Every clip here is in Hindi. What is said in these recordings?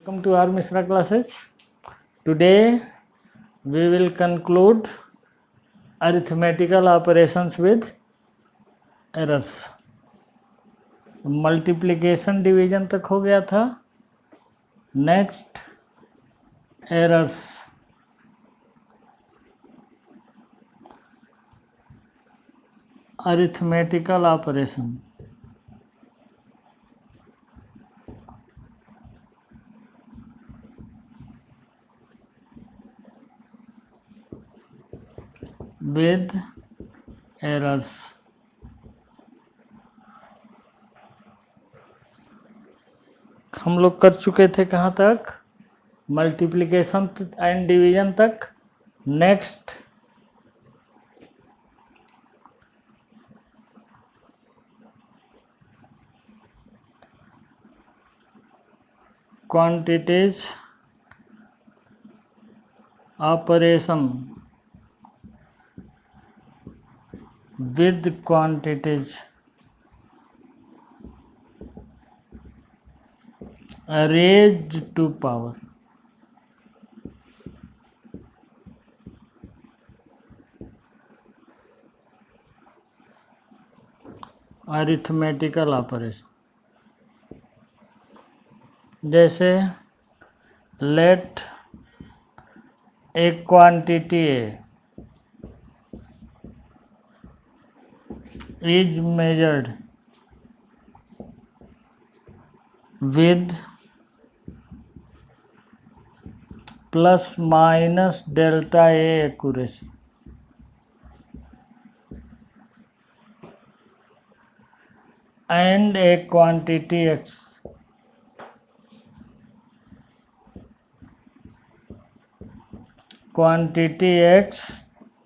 Welcome to our Misra classes. Today we will conclude arithmetical operations with errors. Multiplication division तक हो गया था. Next errors. Arithmetical operation. With errors. हम लोग कर चुके थे कहाँ तक? मल्टीप्लिकेशन एंड डिवीजन तक. Next quantities operation with quantities raised to power. Arithmetical operation. जैसे let a quantity A is measured with plus minus delta A accuracy. And a quantity X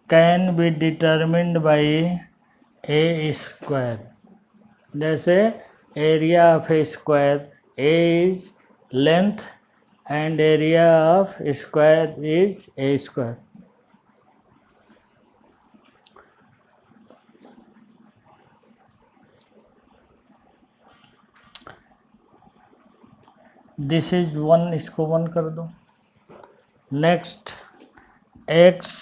can be determined by A square. जैसे area of a square, A is length and area of square is A square. This is one. इसको वन कर दो. Next x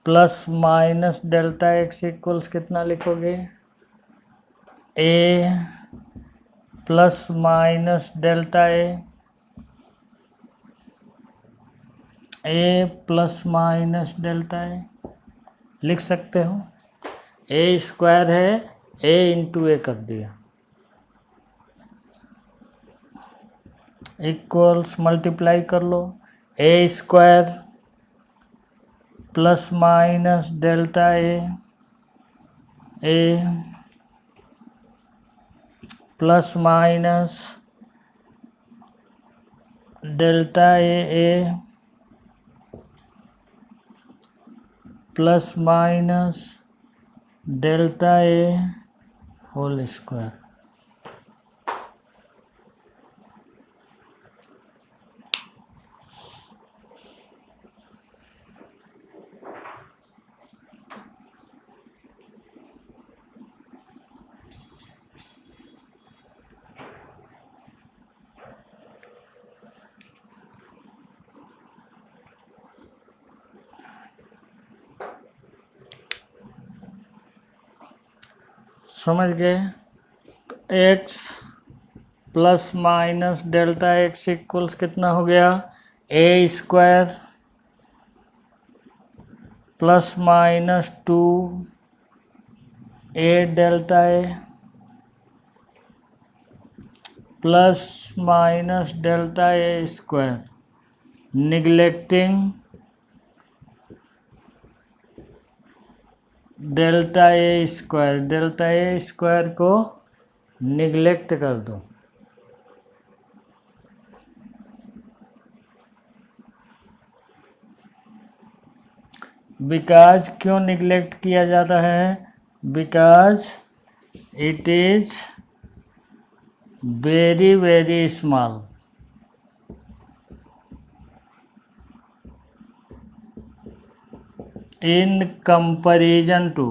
plus minus delta x equals कितना लिखोगे? A plus minus delta A plus minus delta A लिख सकते हो. ए स्क्वायर है, ए इंटू ए कर दिया. इक्वल्स मल्टीप्लाई कर लो. ए square plus minus delta A plus minus delta A plus minus delta A whole square. समझ गए? तो x plus minus delta x equals कितना हो गया? ए square plus minus 2 A delta A plus minus delta A square. Neglecting delta A square. Delta A square को निगलेक्ट कर दो. बिकॉज क्यों निगलेक्ट किया जाता है? Because it is very very small. In comparison to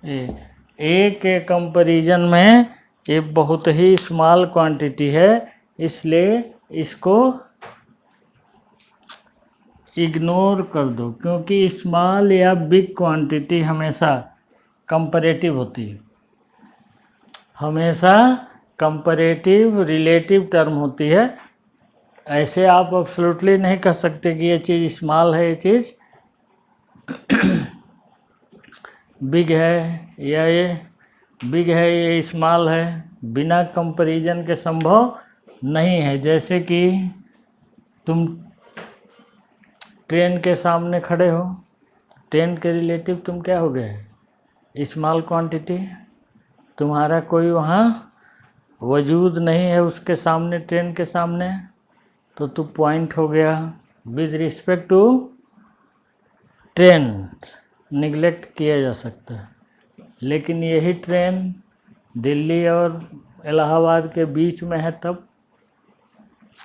ए के कंपैरिजन में ये बहुत ही स्मॉल क्वांटिटी है, इसलिए इसको इग्नोर कर दो, क्योंकि स्मॉल या बिग क्वांटिटी हमेशा कंपैरेटिव होती है, हमेशा कंपैरेटिव रिलेटिव टर्म होती है। ऐसे आप एब्सोल्युटली नहीं कह सकते कि ये चीज़ स्मॉल है, ये चीज़ बिग है, या ये बिग है ये स्मॉल है, बिना कंपैरिजन के संभव नहीं है। जैसे कि तुम ट्रेन के सामने खड़े हो, ट्रेन के रिलेटिव तुम क्या हो गए, स्मॉल क्वांटिटी, तुम्हारा कोई वहाँ वजूद नहीं है उसके सामने, ट्रेन के सामने, तो तू पॉइंट हो गया with respect to train, neglect किया जा सकता है। लेकिन यही ट्रेन दिल्ली और इलाहाबाद के बीच में है, तब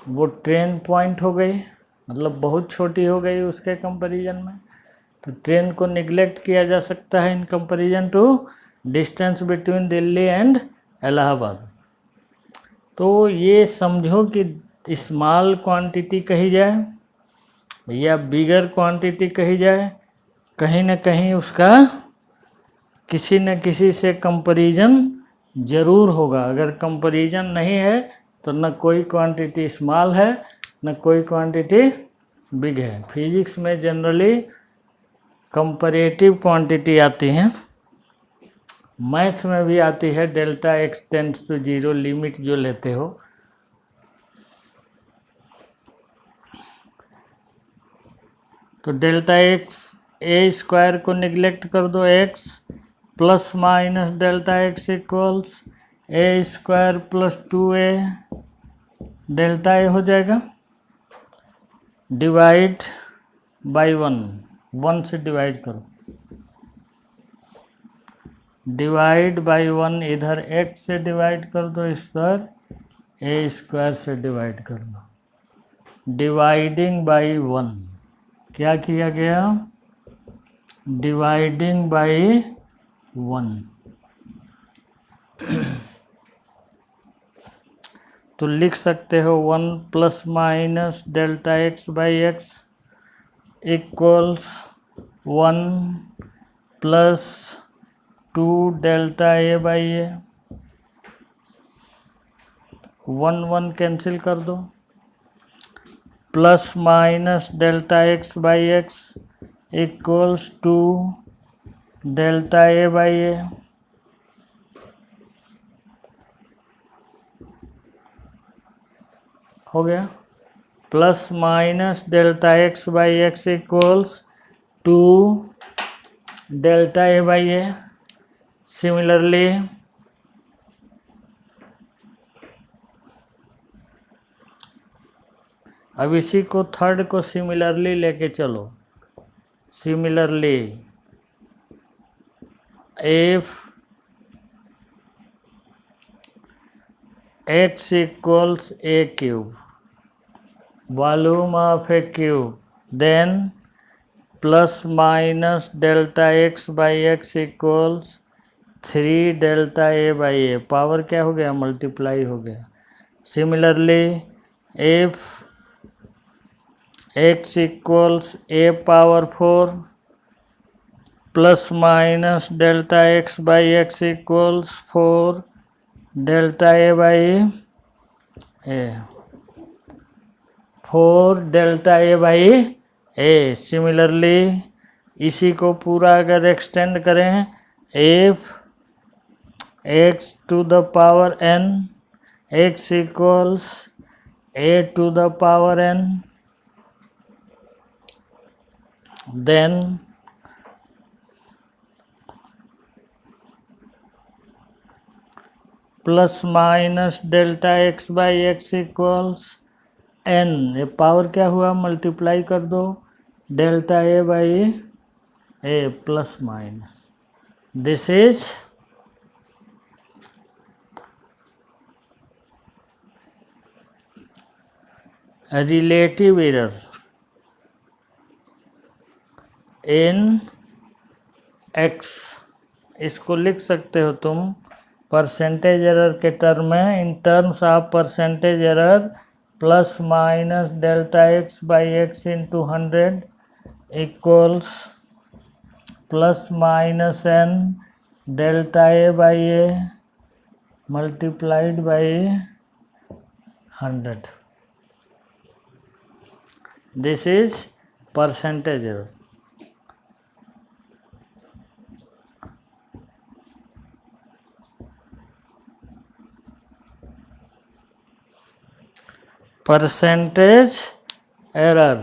वो ट्रेन पॉइंट हो गई, मतलब बहुत छोटी हो गई उसके कंपैरिजन में, तो ट्रेन को निगलेक्ट किया जा सकता है in comparison to distance between Delhi and Allahabad. तो ये समझो कि स्मॉल क्वांटिटी कही जाए या बिगर क्वांटिटी कही जाए, कहीं ना कहीं उसका किसी न किसी से कंपैरिजन ज़रूर होगा। अगर कंपैरिजन नहीं है तो न कोई क्वांटिटी स्मॉल है न कोई क्वांटिटी बिग है। फिजिक्स में जनरली कंपैरेटिव क्वांटिटी आती हैं, मैथ्स में भी आती है, delta x tends to 0 limit जो लेते हो। तो डेल्टा एक्स ए स्क्वायर को निगलेक्ट कर दो, x plus minus delta x equals A square plus 2a delta A हो जाएगा, डिवाइड बाई 1 से डिवाइड करो, डिवाइड बाई 1 इधर x से डिवाइड कर दो, इस पर ए स्क्वायर से डिवाइड कर दो, डिवाइडिंग बाई 1 क्या किया गया, डिवाइडिंग बाई 1। तो लिख सकते हो 1 plus minus delta x by x equals 1 plus 2 delta A by A, 1 1 cancel कर दो, plus minus delta x by x equals 2 delta A by A, हो गया, plus minus delta x by x equals 2 delta A by A. Similarly अब इसी को थर्ड को सिमिलरली लेके चलो, similarly if x equals A cube, volume of a cube, then plus minus delta x by x equals 3 delta A by A, power क्या हो गया, मल्टीप्लाई हो गया। Similarly if x equals A power 4 plus minus delta x by x equals 4 delta A by A, 4 delta A by A. Similarly इसी को पूरा अगर एक्सटेंड करें, if x to the power n, x equals a to the power n, then plus minus delta x by x equals n, ये पावर क्या हुआ, मल्टीप्लाई कर दो, delta A by A plus minus. This is relative error in x। इसको लिख सकते हो तुम परसेंटेज एरर के टर्म में, in terms of percentage error plus minus delta x by X into 100 equals plus minus N delta A by A multiplied by 100. This is percentage error. Percentage error.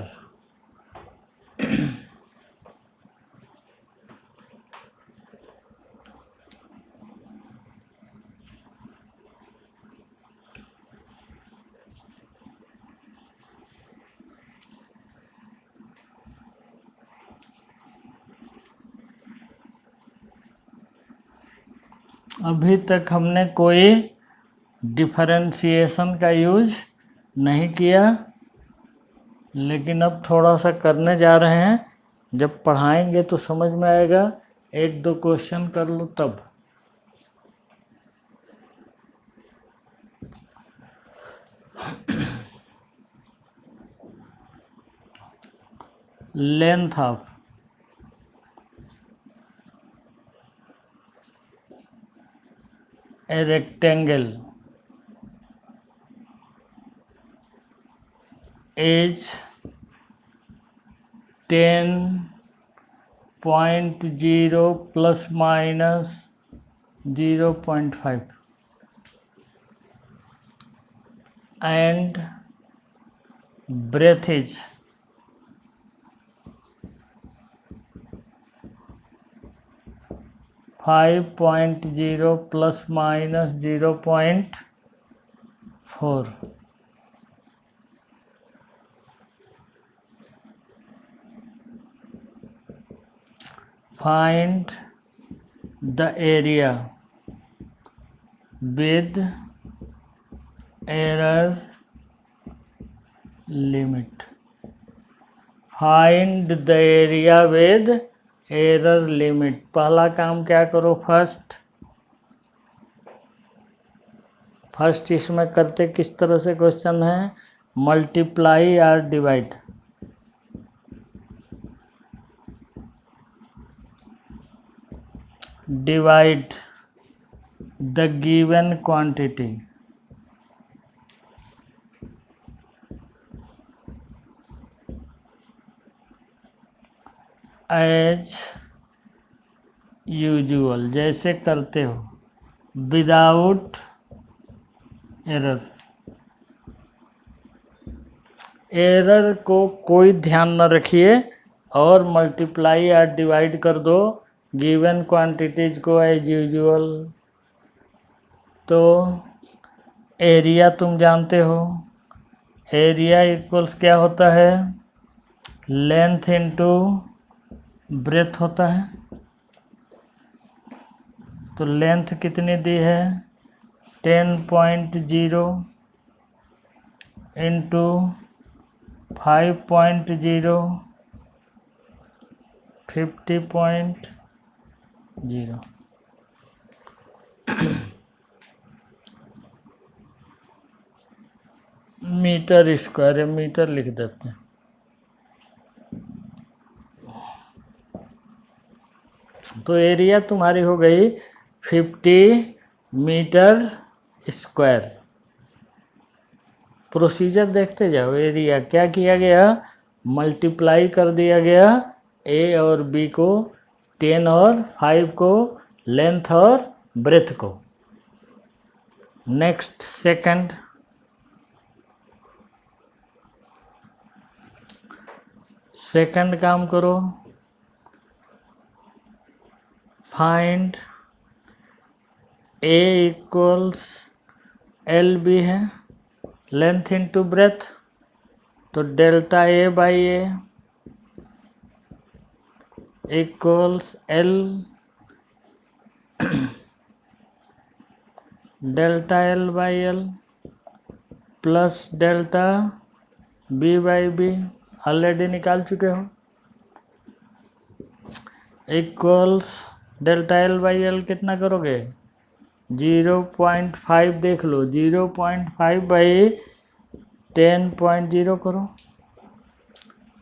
अभी तक हमने कोई डिफरेंशिएशन का यूज नहीं किया, लेकिन अब थोड़ा सा करने जा रहे हैं. जब पढ़ाएंगे तो समझ में आएगा. एक दो क्वेश्चन कर लो तब. Length of a rectangle is 10.0 plus minus 0.5 and breadth is 5.0 plus minus 0.4. Find the area with error limit. Find the area with error limit. पहला काम क्या करो, फर्स्ट इसमें करते किस तरह से क्वेश्चन है, मल्टीप्लाई और divide. Divide the given quantity as usual, जैसे करते हो, विदाउट एरर. एरर को कोई ध्यान न रखिए और मल्टीप्लाई या डिवाइड कर दो गिवन क्वांटिटीज को एज यूजुअल. तो एरिया तुम जानते हो, एरिया इक्वल्स क्या होता है, लेंथ इनटू ब्रेथ होता है. तो लेंथ कितनी दी है, 10.0 इंटू 5.0 50.0. मीटर स्क्वायर है, मीटर लिख देते हैं. तो एरिया तुम्हारी हो गई 50 मीटर स्क्वायर. प्रोसीजर देखते जाओ. एरिया क्या किया गया, मल्टीप्लाई कर दिया गया ए और बी को, 10 और 5 को, लेंथ और ब्रेथ को. नेक्स्ट सेकंड काम करो. Find A equals L B है, लेंथ इंटू ब्रेथ. तो delta A by A equals L delta L by L plus delta B by B, already निकाल चुके हो, equals delta L by L कितना करोगे, 0.5 देख लो, 0.5 बाई 10.0 करो,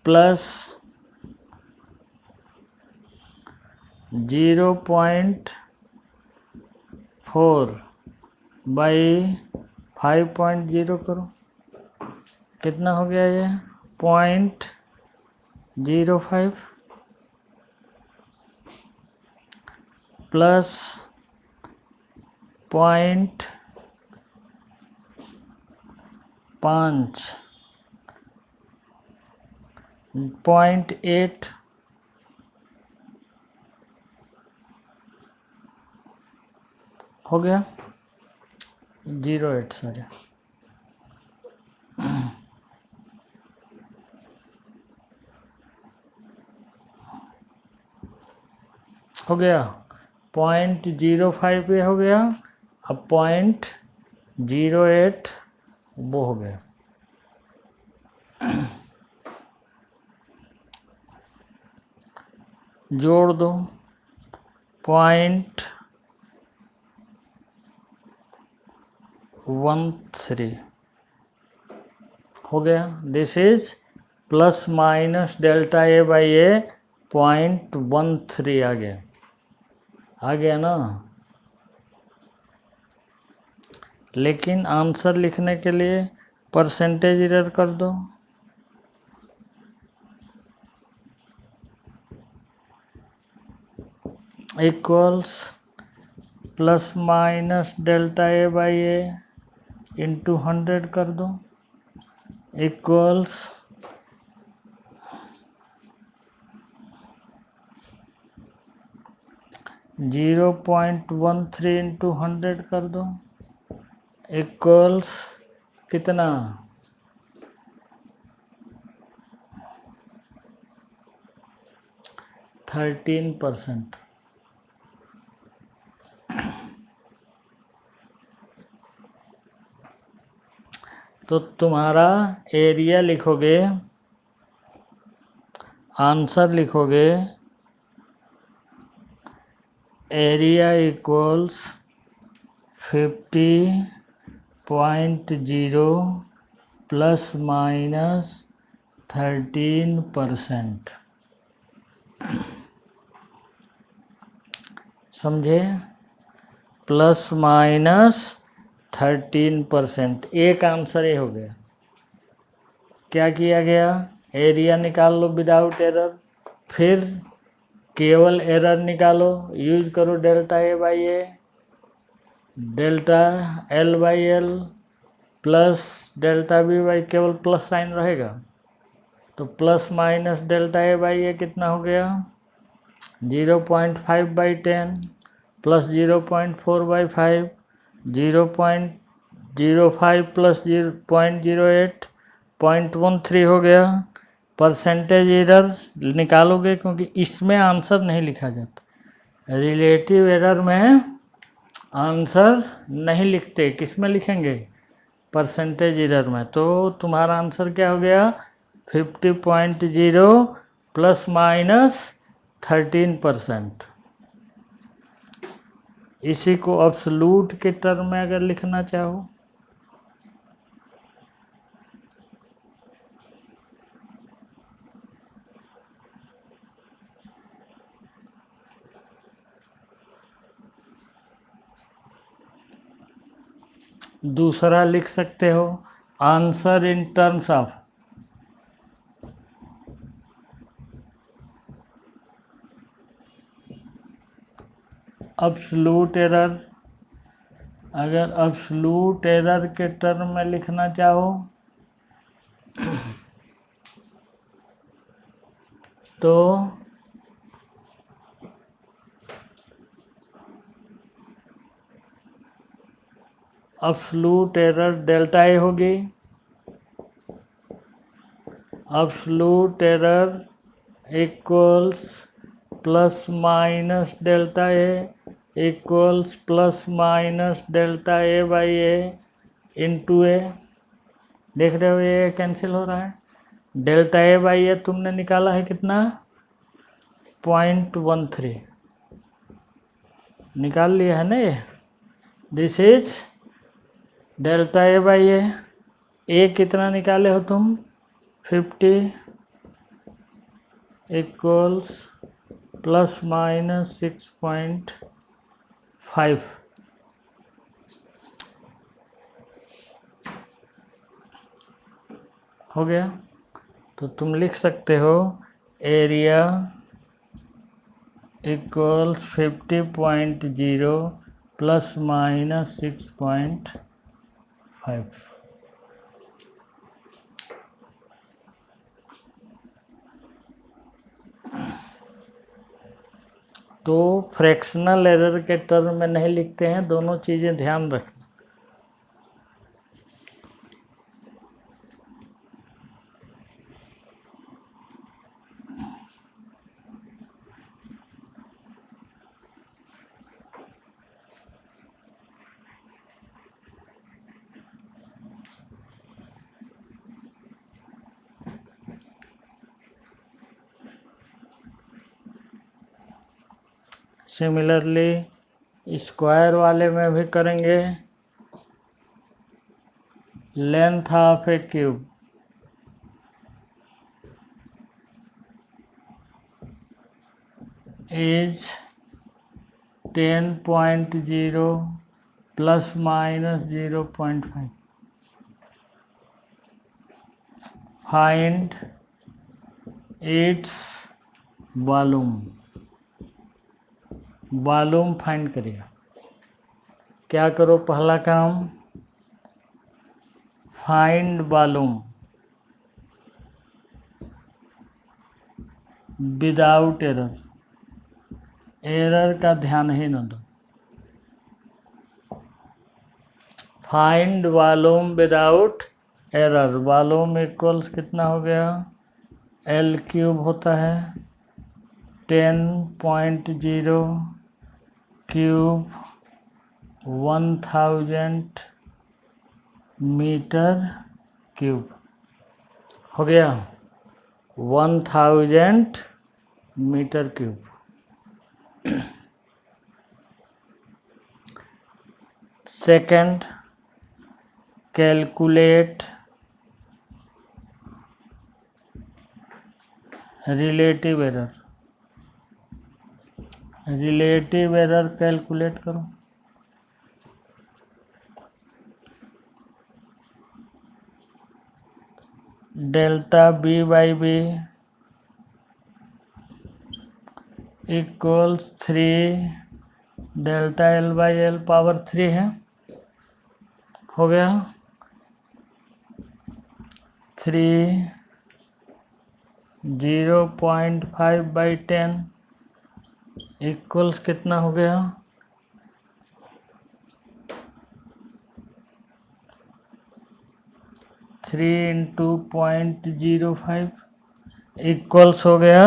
प्लस 0.4 बाई 5.0 करो, कितना हो गया ये 0.05 प्लस 0.8 हो गया 0.8 सॉरी, हो गया 0.05 पे हो गया, अब 0.08 वो हो गया। जोड़ दो 0.13 हो गया। This is plus minus delta A by A 0.13 आ गया ना। लेकिन आंसर लिखने के लिए परसेंटेज एरर कर दो, equals plus minus delta A by A into 100 कर दो, इक्वल्स 0.13 इंटू 100 कर दो, इक्वल्स कितना 13%। तो तुम्हारा एरिया लिखोगे, आंसर लिखोगे, एरिया इक्वल्स 50.0 प्लस माइनस 13%। समझे? Plus minus 13%। एक आंसर ये हो गया। क्या किया गया? एरिया निकाल लो विदाउट एरर, फिर केवल एरर निकालो, यूज करो delta A by A, delta L by L plus delta B by, केवल प्लस साइन रहेगा तो plus minus delta A by A कितना हो गया 0.5 बाई 10 प्लस 0.4 बाई 5, 0.05 प्लस 0.08, 0.13 हो गया। परसेंटेज एरर निकालोगे क्योंकि इसमें आंसर नहीं लिखा जाता। रिलेटिव एरर में आंसर नहीं लिखते, किस में लिखेंगे? परसेंटेज एरर में। तो तुम्हारा आंसर क्या हो गया 50.0 प्लस माइनस 13%। इसी को एब्सोल्यूट के टर्म में अगर लिखना चाहो, दूसरा लिख सकते हो, answer in terms of absolute error. अगर एब्सोल्यूट एरर के टर्म में लिखना चाहो तो एब्सोल्यूट एरर डेल्टा ए होगी, absolute error equals plus minus delta A equals plus minus delta A by A into A. देख रहे हो ये कैंसिल हो रहा है। डेल्टा ए बाई ए तुमने निकाला है कितना 0.13 निकाल लिया है ना ये। This is delta A by A कितना निकाले हो तुम 50 इक्वल्स प्लस माइनस 6.5 हो गया। तो तुम लिख सकते हो एरिया इक्वल्स 50.0 प्लस माइनस 6.5। तो फ्रैक्शनल एरर के टर्म में नहीं लिखते हैं, दोनों चीज़ें ध्यान रखना। सिमिलरली स्क्वायर वाले में भी करेंगे। Length of a cube is 10.0 plus minus 0.5। Find its volume. Volume find करिएगा। क्या करो पहला काम, find volume without error. Error का ध्यान ही न दो। Find volume without error. Volume equals कितना हो गया, एल क्यूब होता है 10.0 क्यूब 1000 मीटर क्यूब हो गया 1000 metre cube. Second, calculate relative error. Relative error calculate करो। Delta B by B equals 3 delta L by L power 3 है। हो गया 3 0.5 बाई 10 इक्वल्स कितना हो गया 3 इंटू 0.05 इक्वल्स हो गया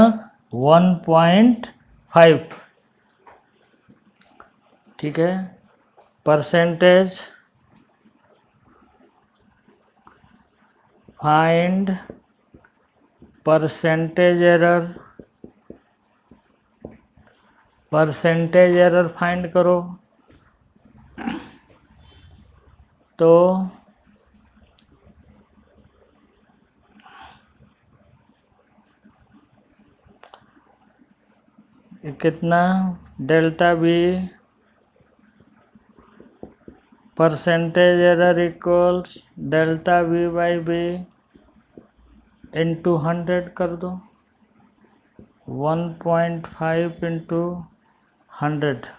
1.5। ठीक है। Percentage, find percentage error. Percentage error find करो तो कितना delta B percentage error equals delta B by B into 100 कर दो 1.5 इंटू 100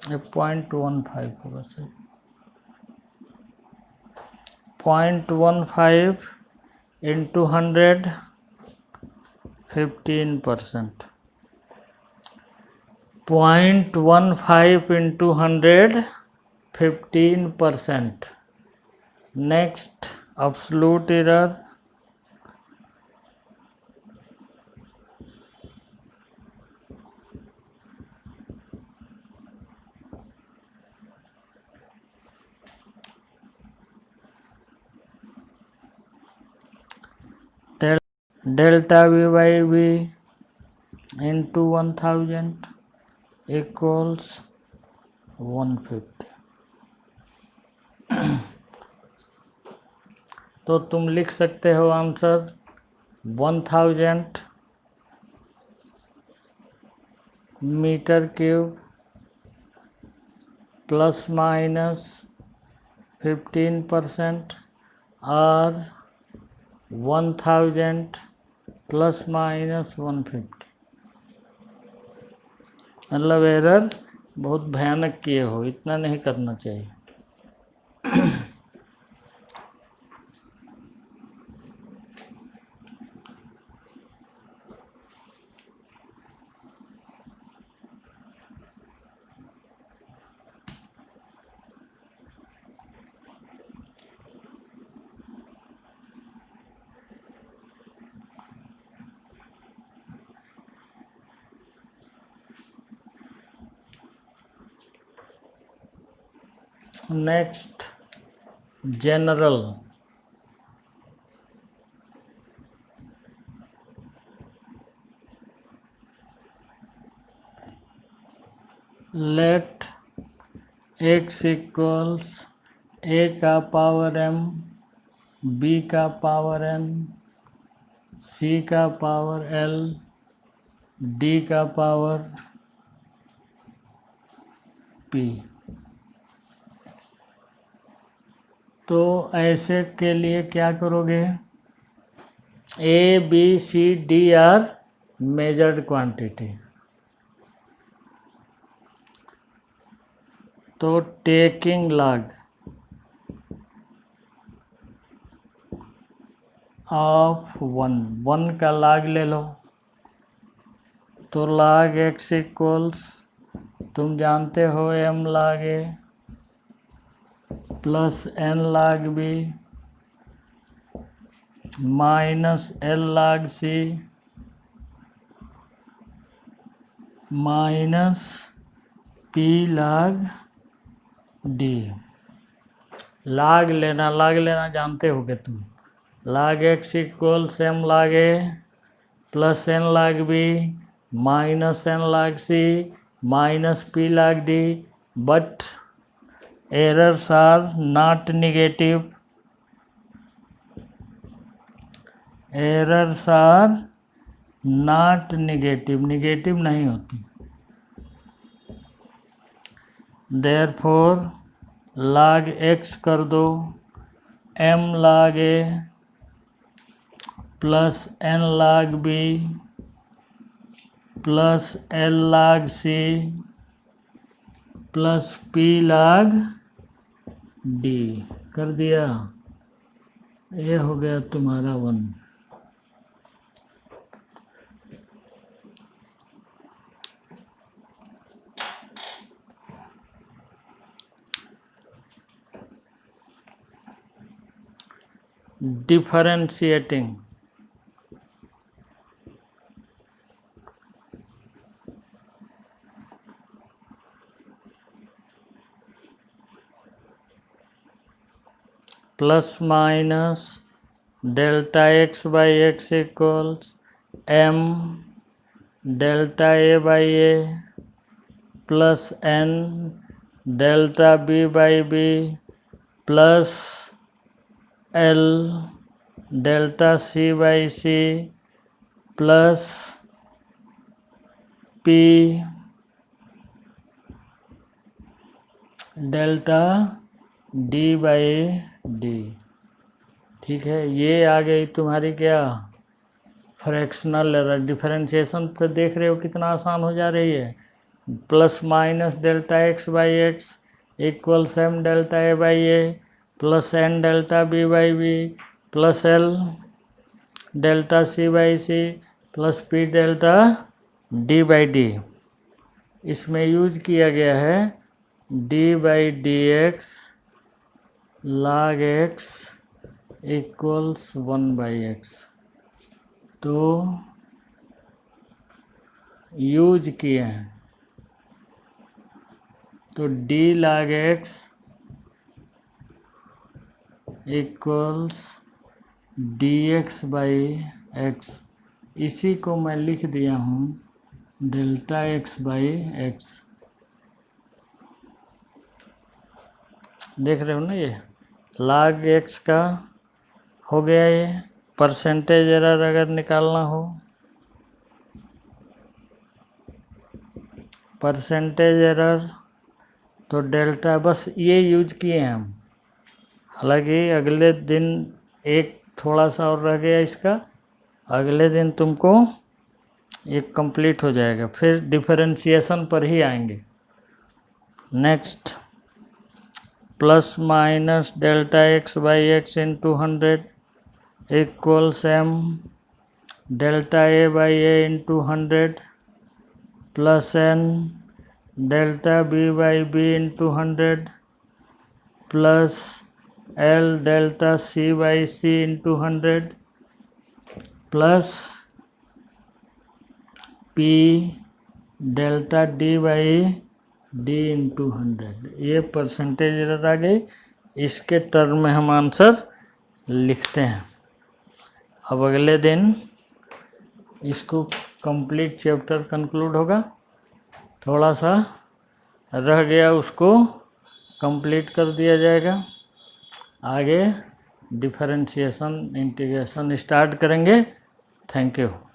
0.15 होगा sir. 0.15 into 100 15%। 0.15 into 100 15%। Next absolute error, delta v by v into 1000 equals 150। तो तुम लिख सकते हो answer 1000 metre cube plus minus 15% और 1000 प्लस माइनस 150। मतलब एरर बहुत भयानक किए हो, इतना नहीं करना चाहिए। Next general. Let x equals a का पावर m, b का पावर n, c का पावर l, d का पावर p। तो ऐसे के लिए क्या करोगे? a b c d are measured quantity. तो टेकिंग log ऑफ 1 का log ले लो। तो log x इक्वल्स तुम जानते हो m log a plus n log b minus l log c minus p log d। log लेना जानते हो क्या तुम? log x equals m log a plus n log b minus n log c minus p log d, but errors are not negative. Errors are not negative, negative नहीं होती। देयरफॉर log x कर दो m log a plus n log b plus l log c plus p log d कर दिया। ये हो गया तुम्हारा 1। Differentiating. Plus minus delta x by x equals m delta a by a plus n delta b by b plus l delta c by c plus p delta d by d। ठीक है, ये आ गई तुम्हारी क्या? Fractional error. डिफरेंशिएशन से देख रहे हो कितना आसान हो जा रही है। Plus minus delta x by x equals m delta a by a plus n delta b by b plus l delta c by c plus p delta d by d। इसमें यूज किया गया है d by D x log x equals 1 by x. तो यूज किए हैं। तो d log x equals D x by x, इसी को मैं लिख दिया हूँ डेल्टा एक्स बाई एक्स। देख रहे हो ना, ये log एक्स का हो गया। ये परसेंटेज एरर अगर निकालना हो, परसेंटेज एरर तो डेल्टा, बस ये यूज किए हैं हम। हालांकि अगले दिन एक थोड़ा सा और रह गया इसका, अगले दिन तुमको ये कंप्लीट हो जाएगा, फिर डिफरेंशिएशन पर ही आएंगे। Next, plus minus delta x by X into 100 equals M delta A by A into 100 plus N delta B by B into 100 plus L delta C by C into 100 plus P delta D by D into 100। ये परसेंटेज एरर आ गई, इसके टर्म में हम आंसर लिखते हैं। अब अगले दिन इसको कंप्लीट चैप्टर कंक्लूड होगा, थोड़ा सा रह गया उसको कंप्लीट कर दिया जाएगा। आगे डिफरेंशिएशन इंटीग्रेशन स्टार्ट करेंगे। Thank you.